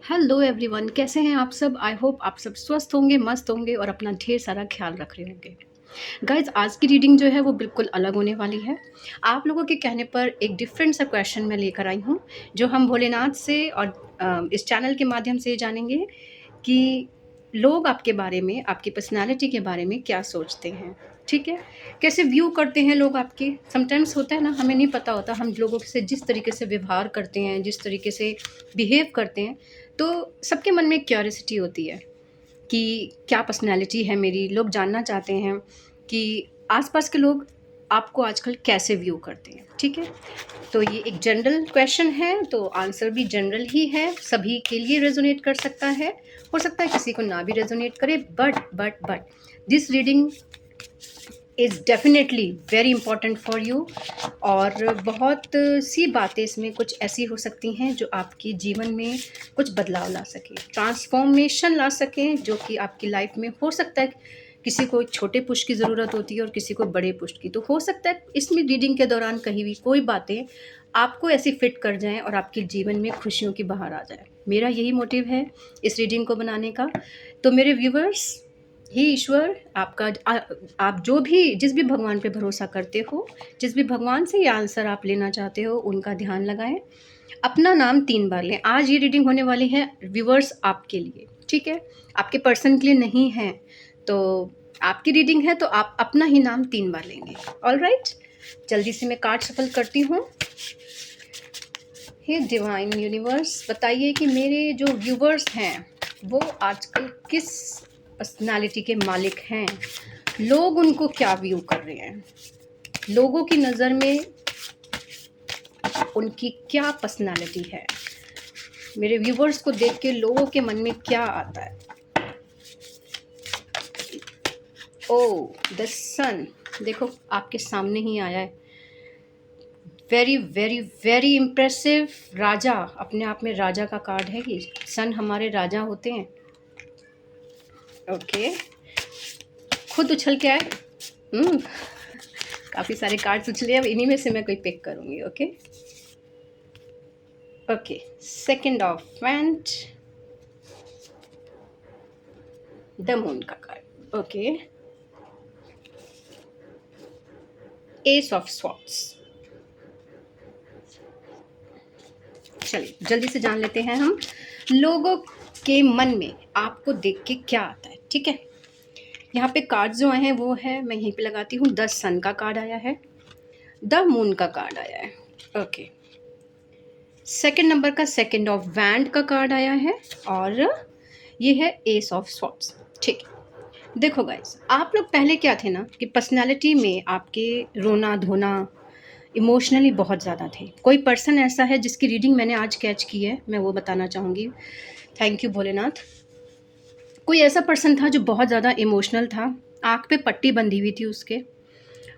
Hello everyone, कैसे हैं आप सब। आई होप आप सब स्वस्थ होंगे, मस्त होंगे और अपना ढेर सारा ख्याल रख रहे होंगे। गाइज, आज की रीडिंग जो है वो बिल्कुल अलग होने वाली है। आप लोगों के कहने पर एक डिफरेंट सा क्वेश्चन मैं लेकर आई हूँ, जो हम भोलेनाथ से और इस चैनल के माध्यम से जानेंगे कि लोग आपके बारे में, आपकी पर्सनालिटी के बारे में क्या सोचते हैं। ठीक है, कैसे व्यू करते हैं लोग आपके। समटाइम्स होता है ना, हमें नहीं पता होता, हम लोगों से जिस तरीके से व्यवहार करते हैं, जिस तरीके से बिहेव करते हैं, तो सबके मन में क्यूरियोसिटी होती है कि क्या पर्सनैलिटी है मेरी। लोग जानना चाहते हैं कि आसपास के लोग आपको आजकल कैसे व्यू करते हैं। ठीक है, तो ये एक जनरल क्वेश्चन है, तो आंसर भी जनरल ही है, सभी के लिए रेजोनेट कर सकता है। हो सकता है किसी को ना भी रेजोनेट करे, but this reading is definitely very important for you. और बहुत सी बातें इसमें कुछ ऐसी हो सकती हैं जो आपके जीवन में कुछ बदलाव ला सके, ट्रांसफॉर्मेशन ला सकें, जो कि आपकी लाइफ में हो सकता है किसी को एक छोटे पुश की ज़रूरत होती है और किसी को बड़े पुश की। तो हो सकता है इसमें रीडिंग के दौरान कहीं भी कोई बातें आपको ऐसी फिट कर जाएं और आपके जीवन में खुशियों की बहार आ जाए। मेरा यही मोटिव है इस रीडिंग को बनाने का। तो मेरे व्यूवर्स, हे ईश्वर, आपका आप जो भी जिस भी भगवान पे भरोसा करते हो, जिस भी भगवान से ये आंसर आप लेना चाहते हो, उनका ध्यान लगाएं, अपना नाम 3 बार लें। आज ये रीडिंग होने वाली है व्यूवर्स आपके लिए, ठीक है, आपके पर्सन के लिए नहीं है। तो आपकी रीडिंग है तो आप अपना ही नाम 3 बार लेंगे। ऑल राइट, जल्दी से मैं कार्ड शफल करती हूँ। हे डिवाइन यूनिवर्स, बताइए कि मेरे जो व्यूवर्स हैं वो आजकल किस पर्सनालिटी के मालिक हैं। लोग उनको क्या व्यू कर रहे हैं, लोगों की नज़र में उनकी क्या पर्सनालिटी है। मेरे व्यूवर्स को देख के लोगों के मन में क्या आता है। ओ द सन, देखो आपके सामने ही आया है। Very very very impressive. राजा, अपने आप में राजा का कार्ड है कि सन हमारे राजा होते हैं। ओके, खुद उछल के आए। काफ़ी सारे कार्ड्स उछले, अब इन्हीं में से मैं कोई पिक करूँगी। Okay okay, second of wand, the moon का card. Okay, ace of swords. चलिए जल्दी से जान लेते हैं हम लोगों के मन में आपको देख के क्या आता है। ठीक है, यहाँ पे कार्ड जो आए हैं वो है, मैं यहीं पे लगाती हूँ। 10 सन का कार्ड आया है, द मून का कार्ड आया है। ओके, सेकंड नंबर का सेकंड ऑफ वैंड का कार्ड आया है और ये है एस ऑफ स्वॉर्ड्स। ठीक है, देखो गाइस, आप लोग पहले क्या थे ना कि पर्सनालिटी में आपके रोना धोना, इमोशनली बहुत ज़्यादा थे। कोई पर्सन ऐसा है जिसकी रीडिंग मैंने आज कैच की है, मैं वो बताना चाहूँगी। Thank you Bholenath. कोई ऐसा पर्सन था जो बहुत ज़्यादा इमोशनल था, आँख पे पट्टी बंधी हुई थी उसके,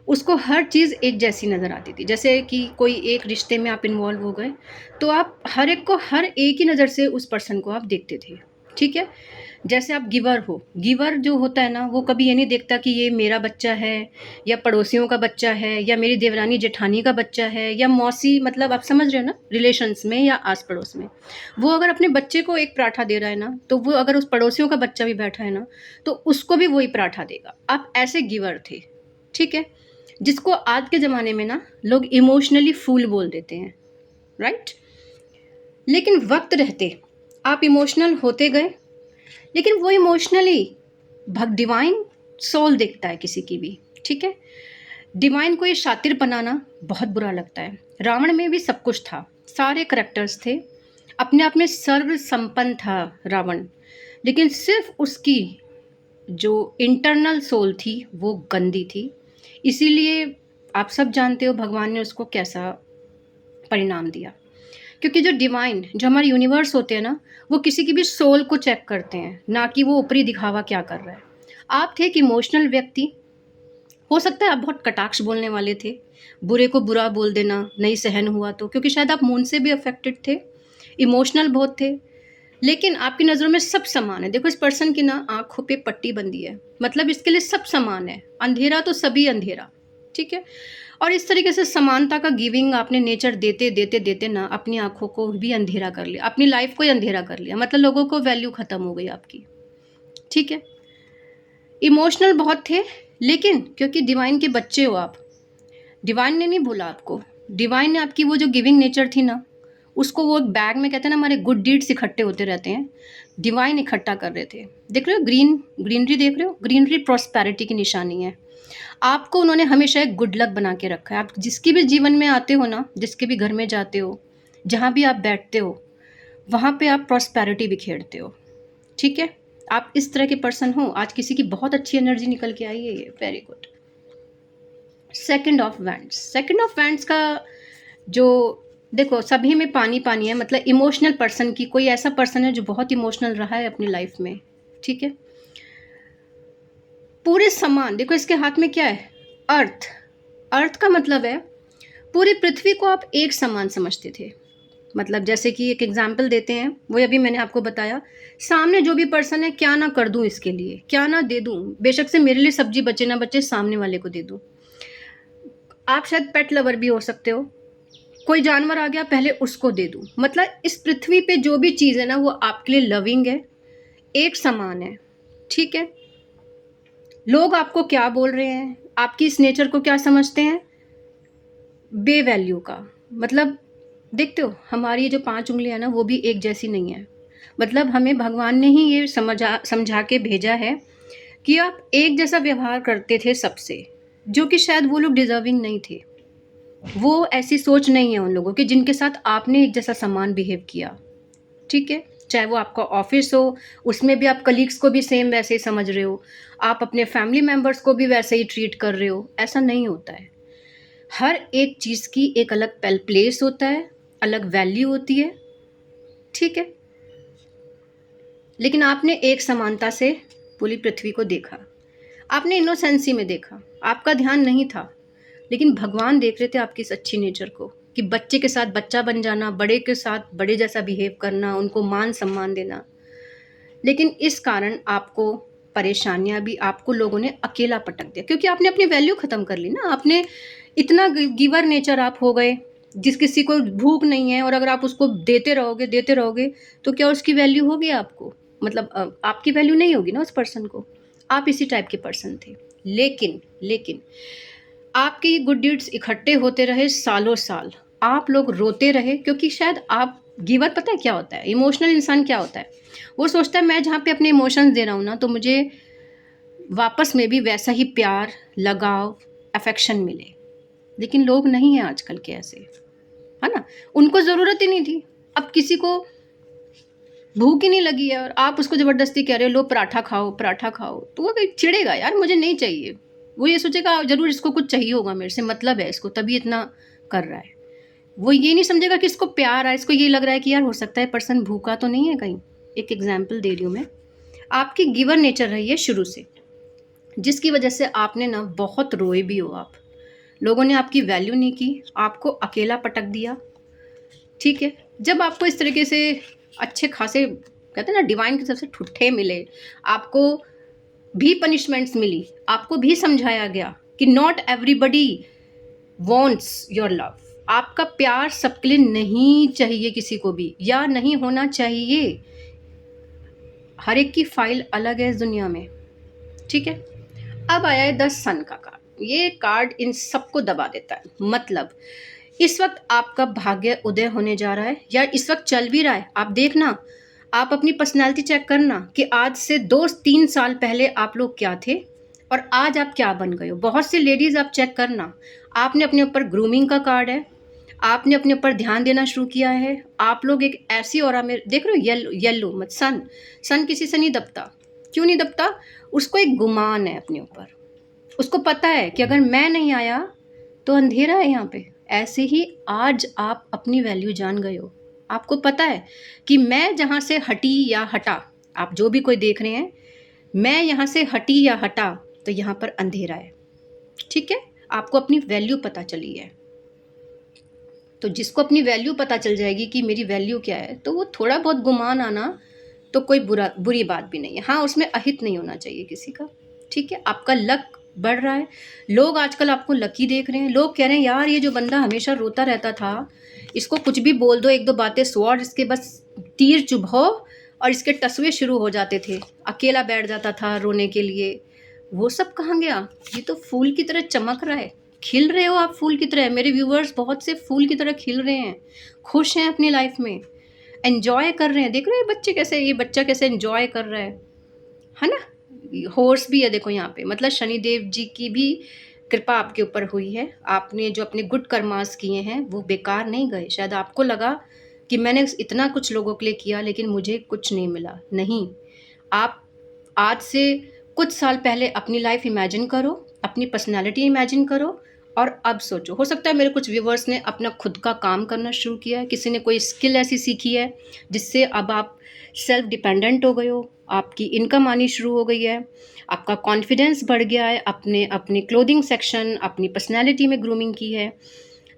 उसको हर चीज़ एक जैसी नज़र आती थी। जैसे कि कोई एक रिश्ते में आप इन्वॉल्व हो गए तो आप हर एक को हर एक ही नज़र से उस पर्सन को आप देखते थे। ठीक है, जैसे आप गिवर हो, गिवर जो होता है ना वो कभी ये नहीं देखता कि ये मेरा बच्चा है या पड़ोसियों का बच्चा है या मेरी देवरानी जेठानी का बच्चा है या मौसी, मतलब आप समझ रहे हो ना, रिलेशंस में या आस पड़ोस में। वो अगर अपने बच्चे को एक पराठा दे रहा है ना, तो वो अगर उस पड़ोसियों का बच्चा भी बैठा है ना तो उसको भी वही पराठा देगा। आप ऐसे गिवर थे। ठीक है, जिसको आज के ज़माने में ना लोग इमोशनली फूल बोल देते हैं, राइट। लेकिन वक्त रहते आप इमोशनल होते गए, लेकिन वो इमोशनली डिवाइन सोल देखता है किसी की भी। ठीक है, डिवाइन को ये शातिर बनाना बहुत बुरा लगता है। रावण में भी सब कुछ था, सारे करेक्टर्स थे, अपने आप में सर्व संपन्न था रावण, लेकिन सिर्फ उसकी जो इंटरनल सोल थी वो गंदी थी। इसीलिए आप सब जानते हो भगवान ने उसको कैसा परिणाम दिया। क्योंकि जो डिवाइन, जो हमारे यूनिवर्स होते हैं ना, वो किसी की भी सोल को चेक करते हैं, ना कि वो ऊपरी दिखावा क्या कर रहा है। आप थे एक इमोशनल व्यक्ति, हो सकता है आप बहुत कटाक्ष बोलने वाले थे, बुरे को बुरा बोल देना नहीं सहन हुआ तो, क्योंकि शायद आप मून से भी अफेक्टेड थे, इमोशनल बहुत थे। लेकिन आपकी नज़रों में सब समान है। देखो इस पर्सन की ना आँखों पे पट्टी बंधी है, मतलब इसके लिए सब समान है, अंधेरा तो सभी अंधेरा। ठीक है, और इस तरीके से समानता का गिविंग आपने नेचर देते देते देते ना अपनी आंखों को भी अंधेरा कर लिया, अपनी लाइफ को ही अंधेरा कर लिया, मतलब लोगों को वैल्यू खत्म हो गई आपकी। ठीक है, इमोशनल बहुत थे, लेकिन क्योंकि डिवाइन के बच्चे हो आप, डिवाइन ने नहीं भूला आपको। डिवाइन ने आपकी वो जो गिविंग नेचर थी ना, उसको वो एक बैग में, कहते हैं ना हमारे गुड डीड्स इकट्ठे होते रहते हैं, डिवाइन इकट्ठा कर रहे थे। देख रहे हो ग्रीनरी देख रहे हो, ग्रीनरी प्रॉस्पेरिटी की निशानी है। आपको उन्होंने हमेशा एक गुड लक बना के रखा है। आप जिसकी भी जीवन में आते हो ना, जिसके भी घर में जाते हो, जहाँ भी आप बैठते हो, वहाँ पे आप प्रॉस्पेरिटी बिखेरते हो। ठीक है, आप इस तरह के पर्सन हो। आज किसी की बहुत अच्छी एनर्जी निकल के आई है, ये very good. Second of wands का जो, देखो सभी में पानी पानी है, मतलब इमोशनल पर्सन की, कोई ऐसा पर्सन है जो बहुत इमोशनल रहा है अपनी लाइफ में। ठीक है, पूरे समान, देखो इसके हाथ में क्या है, अर्थ का मतलब है पूरी पृथ्वी को आप एक समान समझते थे। मतलब जैसे कि एक एग्जाम्पल देते हैं, वो अभी मैंने आपको बताया, सामने जो भी पर्सन है, क्या ना कर दूं इसके लिए, क्या ना दे दूं, बेशक से मेरे लिए सब्जी बचे ना बचे, सामने वाले को दे दूं। आप शायद पेट लवर भी हो सकते हो, कोई जानवर आ गया पहले उसको दे दूं। मतलब इस पृथ्वी पे जो भी चीज़ है ना, वो आपके लिए लविंग है, एक समान है। ठीक है, लोग आपको क्या बोल रहे हैं, आपकी इस नेचर को क्या समझते हैं, बे वैल्यू का। मतलब देखते हो हमारी ये जो 5 उंगलियां ना, वो भी एक जैसी नहीं है। मतलब हमें भगवान ने ही ये समझा के भेजा है कि आप एक जैसा व्यवहार करते थे सबसे, जो कि शायद वो लोग डिजर्विंग नहीं थे। वो ऐसी सोच नहीं है उन लोगों की जिनके साथ आपने एक जैसा समान बिहेव किया। ठीक है, चाहे वो आपका ऑफिस हो, उसमें भी आप कलीग्स को भी सेम वैसे ही समझ रहे हो, आप अपने फैमिली मेम्बर्स को भी वैसे ही ट्रीट कर रहे हो। ऐसा नहीं होता है। हर एक चीज़ की एक अलग प्लेस होता है, अलग वैल्यू होती है। ठीक है, लेकिन आपने एक समानता से पूरी पृथ्वी को देखा, आपने इनोसेंसी में देखा, आपका ध्यान नहीं था, लेकिन भगवान देख रहे थे आपकी इस अच्छी नेचर को, कि बच्चे के साथ बच्चा बन जाना, बड़े के साथ बड़े जैसा बिहेव करना, उनको मान सम्मान देना। लेकिन इस कारण आपको परेशानियां भी, आपको लोगों ने अकेला पटक दिया, क्योंकि आपने अपनी वैल्यू खत्म कर ली ना। आपने इतना गिवर नेचर आप हो गए, जिस किसी को भूख नहीं है और अगर आप उसको देते रहोगे तो क्या उसकी वैल्यू होगी आपको, मतलब आपकी वैल्यू नहीं होगी ना उस पर्सन को। आप इसी टाइप के पर्सन थे। लेकिन आपके ये गुड डीड्स इकट्ठे होते रहे सालों साल, आप लोग रोते रहे, क्योंकि शायद आप गिवर, पता है क्या होता है, इमोशनल इंसान क्या होता है, वो सोचता है मैं जहाँ पे अपने इमोशंस दे रहा हूँ ना, तो मुझे वापस में भी वैसा ही प्यार, लगाव, अफेक्शन मिले। लेकिन लोग नहीं हैं आजकल के ऐसे, है ना। उनको ज़रूरत ही नहीं थी। अब किसी को भूख ही नहीं लगी है और आप उसको ज़बरदस्ती कह रहे हो लो पराठा खाओ, तो वो चिढ़ेगा, यार मुझे नहीं चाहिए। वो ये सोचेगा ज़रूर इसको कुछ चाहिए होगा मेरे से, मतलब है इसको, तभी इतना कर रहा है। वो ये नहीं समझेगा कि इसको प्यार है, इसको ये लग रहा है कि यार हो सकता है पर्सन भूखा तो नहीं है कहीं। एक एग्जाम्पल दे रही हूँ मैं, आपकी गिवर नेचर रही है शुरू से, जिसकी वजह से आपने ना बहुत रोए भी हो आप। लोगों ने आपकी वैल्यू नहीं की, आपको अकेला पटक दिया। ठीक है, जब आपको इस तरीके से अच्छे खासे, कहते हैं ना, डिवाइन की तरफ से ठुट्ठे मिले, आपको भी पनिशमेंट्स मिली, आपको भी समझाया गया कि not everybody wants your love, आपका प्यार सबके लिए नहीं चाहिए किसी को भी, या नहीं होना चाहिए। हर एक की फाइल अलग है इस दुनिया में। ठीक है, अब आया है 10 सन का कार्ड। ये कार्ड इन सबको दबा देता है। मतलब इस वक्त आपका भाग्य उदय होने जा रहा है, या इस वक्त चल भी रहा है। आप देखना, आप अपनी पर्सनैलिटी चेक करना कि आज से 2-3 साल पहले आप लोग क्या थे और आज आप क्या बन गए हो। बहुत सी लेडीज आप चेक करना, आपने अपने ऊपर ग्रूमिंग का कार्ड है, आपने अपने ऊपर ध्यान देना शुरू किया है। आप लोग एक ऐसी ऑरा में देख रहे हो, येलो मत, सन किसी से नहीं दबता। क्यों नहीं दबता? उसको एक गुमान है अपने ऊपर, उसको पता है कि अगर मैं नहीं आया तो अंधेरा है यहाँ पे। ऐसे ही आज आप अपनी वैल्यू जान गए हो। आपको पता है कि मैं जहाँ से हटी या हटा, आप जो भी कोई देख रहे हैं, मैं यहाँ से हटी या हटा तो यहाँ पर अंधेरा है। ठीक है, आपको अपनी वैल्यू पता चली है। तो जिसको अपनी वैल्यू पता चल जाएगी कि मेरी वैल्यू क्या है, तो वो थोड़ा बहुत गुमान आना तो कोई बुरी बात भी नहीं है। हाँ, उसमें अहित नहीं होना चाहिए किसी का। ठीक है, आपका लक बढ़ रहा है। लोग आजकल आपको लकी देख रहे हैं। लोग कह रहे हैं यार ये जो बंदा हमेशा रोता रहता था, इसको कुछ भी बोल दो, एक दो बातें स्वॉर्ड इसके बस तीर चुभो और इसके टसवे शुरू हो जाते थे। अकेला बैठ जाता था रोने के लिए, वो सब कहाँ गया? ये तो फूल की तरह चमक रहा है। खिल रहे हो आप फूल की तरह। मेरे व्यूवर्स बहुत से फूल की तरह खिल रहे हैं, खुश हैं अपनी लाइफ में, एंजॉय कर रहे हैं। देख रहे हैं बच्चे कैसे, ये बच्चा कैसे एंजॉय कर रहा है ना? हॉर्स भी है देखो यहाँ पे, मतलब शनिदेव जी की भी कृपा आपके ऊपर हुई है। आपने जो अपने गुड कर्मास किए हैं वो बेकार नहीं गए। शायद आपको लगा कि मैंने इतना कुछ लोगों के लिए किया लेकिन मुझे कुछ नहीं मिला। नहीं, आप आज से कुछ साल पहले अपनी लाइफ इमेजिन करो, अपनी पर्सनैलिटी इमेजिन करो और अब सोचो। हो सकता है मेरे कुछ व्यूवर्स ने अपना खुद का काम करना शुरू किया है, किसी ने कोई स्किल ऐसी सीखी है जिससे अब आप सेल्फ डिपेंडेंट हो गए हो, आपकी इनकम आनी शुरू हो गई है, आपका कॉन्फिडेंस बढ़ गया है, अपने अपने क्लोथिंग सेक्शन, अपनी पर्सनैलिटी में ग्रूमिंग की है।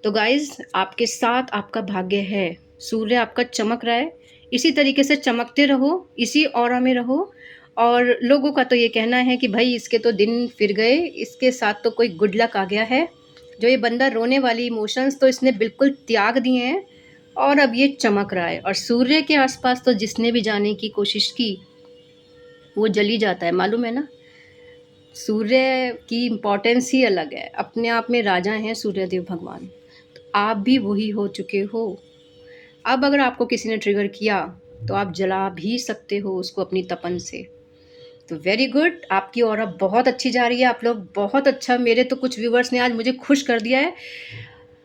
तो गाइज़ आपके साथ आपका भाग्य है, सूर्य आपका चमक रहा है। इसी तरीके से चमकते रहो, इसी ऑरा में रहो। और लोगों का तो ये कहना है कि भाई इसके तो दिन फिर गए, इसके साथ तो कोई गुड लक आ गया है। जो ये बंदा रोने वाली इमोशंस तो इसने बिल्कुल त्याग दिए हैं और अब ये चमक रहा है। और सूर्य के आसपास तो जिसने भी जाने की कोशिश की वो जल ही जाता है, मालूम है ना? सूर्य की इम्पोर्टेंस ही अलग है, अपने आप में राजा हैं सूर्यदेव भगवान। तो आप भी वही हो चुके हो। अब अगर आपको किसी ने ट्रिगर किया तो आप जला भी सकते हो उसको अपनी तपन से। तो वेरी गुड, आपकी ऑरा बहुत अच्छी जा रही है। आप लोग बहुत अच्छा, मेरे तो कुछ व्यूवर्स ने आज मुझे खुश कर दिया है।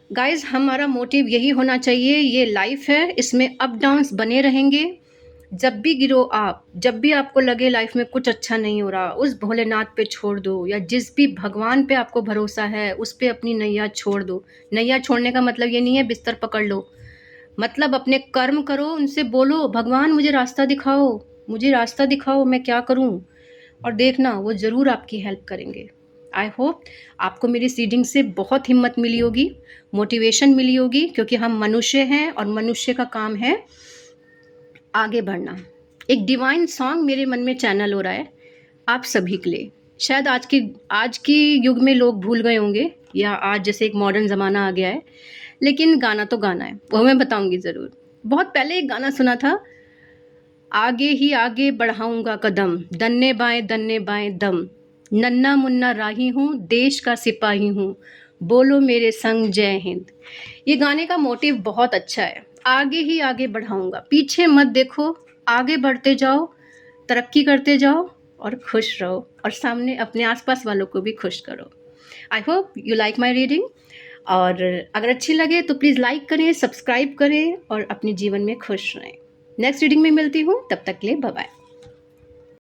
गाइज हमारा मोटिव यही होना चाहिए। ये लाइफ है, इसमें अप डाउन्स बने रहेंगे। जब भी गिरो आप, जब भी आपको लगे लाइफ में कुछ अच्छा नहीं हो रहा, उस भोलेनाथ पे छोड़ दो, या जिस भी भगवान पे आपको भरोसा है उस पे अपनी नैया छोड़ दो। नैया छोड़ने का मतलब ये नहीं है बिस्तर पकड़ लो, मतलब अपने कर्म करो, उनसे बोलो भगवान मुझे रास्ता दिखाओ, मुझे रास्ता दिखाओ, मैं क्या करूं? और देखना वो ज़रूर आपकी हेल्प करेंगे। आई होप आपको मेरी रीडिंग से बहुत हिम्मत मिली होगी, मोटिवेशन मिली होगी, क्योंकि हम मनुष्य हैं और मनुष्य का काम है आगे बढ़ना। एक डिवाइन सॉन्ग मेरे मन में चैनल हो रहा है आप सभी के लिए। शायद आज की युग में लोग भूल गए होंगे, या आज जैसे एक मॉडर्न ज़माना आ गया है, लेकिन गाना तो गाना है, वो मैं बताऊंगी ज़रूर। बहुत पहले एक गाना सुना था, आगे ही आगे बढ़ाऊंगा कदम, दन्ने बाएं दम, नन्ना मुन्ना राही हूँ, देश का सिपाही हूँ, बोलो मेरे संग जय हिंद। ये गाने का मोटिव बहुत अच्छा है। आगे ही आगे बढ़ाऊंगा, पीछे मत देखो, आगे बढ़ते जाओ, तरक्की करते जाओ और खुश रहो, और सामने अपने आसपास वालों को भी खुश करो। I hope you like my reading, और अगर अच्छी लगे तो प्लीज़ लाइक करें, सब्सक्राइब करें और अपने जीवन में खुश रहें। नेक्स्ट रीडिंग में मिलती हूँ, तब तक के लिए बाय बाय।